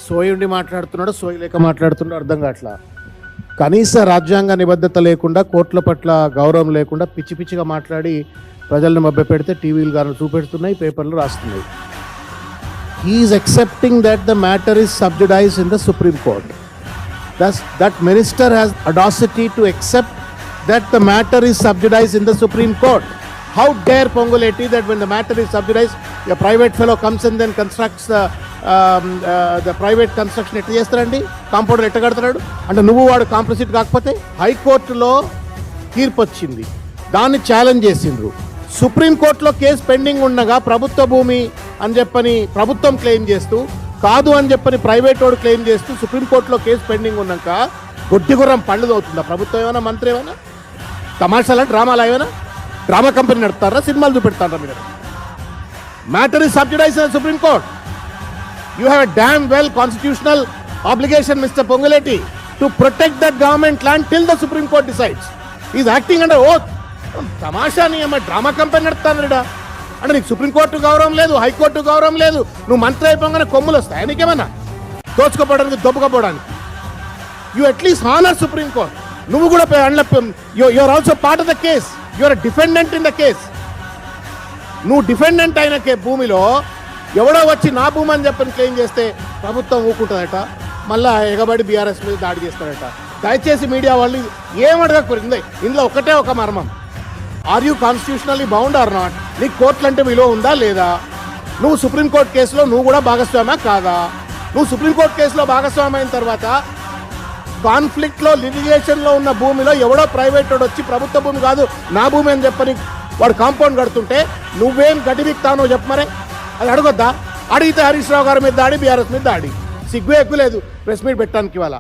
సోయుండి మాట్లాడుతున్నాడు, సోయి లేక మాట్లాడుతున్నాడు అర్థం కావట్లా. కనీస రాజ్యాంగ నిబద్ధత లేకుండా, కోర్టుల పట్ల గౌరవం లేకుండా పిచ్చి పిచ్చిగా మాట్లాడి ప్రజలను మభ్యపెడితే టీవీలు గాను చూపెడుతున్నాయి, పేపర్లు రాస్తున్నాయి. He's accepting that the matter is subjudiced in the Supreme Court. Thus, that minister has audacity to accept that the matter is subjudiced in the Supreme Court. How dare Ponguleti that when the matter is subjudiced, a private fellow comes and then constructs the private construction ఎట్లా చేస్తారండి, compounder ఎట్లా కడతాడు అంటే నువ్వు వాడు complicit కాకపోతే. హైకోర్టులో తీర్పు వచ్చింది, దాన్ని ఛాలెంజ్ చేసిండ్రు. సుప్రీంకోర్టులో కేసు పెండింగ్ ఉండగా ప్రభుత్వ భూమి అని చెప్పని ప్రభుత్వం క్లెయిమ్ చేస్తూ, కాదు అని చెప్పని ప్రైవేట్ వాడు క్లెయిమ్ చేస్తూ సుప్రీంకోర్టులో కేసు పెండింగ్ ఉన్నాక గొడ్డిగుర్రం పళ్ళు అవుతుందా ప్రభుత్వం? ఏమైనా మంత్రి ఏమైనా తమాషాలా, డ్రామాలు ఏమైనా? డ్రామా కంపెనీ నడుపుతారా, సినిమాలు చూపెడతారా మీరు? Matter is sub judice in Supreme Court. You have a damn well constitutional obligation, Mr. Ponguleti, to protect that government land till the Supreme Court decides. He is acting under oath. తమాషా నీ అమ్మ drama company నడుపుతానడా అంటే నీకు supreme court గౌరవం లేదు, high court గౌరవం లేదు. నువ్వు మంత్రి అయిపోగానే కొమ్ములు వస్తాయి నీకేమన్నా దోచుకోపోవడానికి, దొబ్బకపోవడానికి. You at least honour Supreme Court. నువ్వు కూడా you are also part of the case, you are defendant in the case. నువ్వు డిఫెండెంట్ అయిన భూమిలో ఎవడో వచ్చి నా భూమి అని చెప్పని క్లెయిమ్ చేస్తే ప్రభుత్వం ఊకుంటుందట, మళ్ళీ ఎగబడి బీఆర్ఎస్ మీద దాడి చేస్తాడట. దయచేసి మీడియా వాళ్ళు ఏమడగకూరింది, ఇందులో ఒకటే ఒక మర్మం. Are you constitutionally bound or not? నీకు కోర్టులు అంటే విలువ ఉందా లేదా? నువ్వు సుప్రీంకోర్టు కేసులో నువ్వు కూడా భాగస్వామ్యా కాదా? నువ్వు సుప్రీంకోర్టు కేసులో భాగస్వామ్యం అయిన తర్వాత కాన్ఫ్లిక్ట్లో, లిటిగేషన్లో ఉన్న భూమిలో ఎవడో ప్రైవేట్ వాడు వచ్చి ప్రభుత్వ భూమి కాదు నా భూమి అని చెప్పని వాడు కాంపౌండ్ కడుతుంటే నువ్వేం గడివిక్తానో చెప్పు మరే. అది అడగొద్దా? అడిగితే హరీష్ రావు గారి మీద దాడి, బీఆర్ఎస్ మీద దాడి. సిగ్గు ఎక్కువ లేదు ప్రెస్ మీట్ పెట్టడానికి ఇవాళ.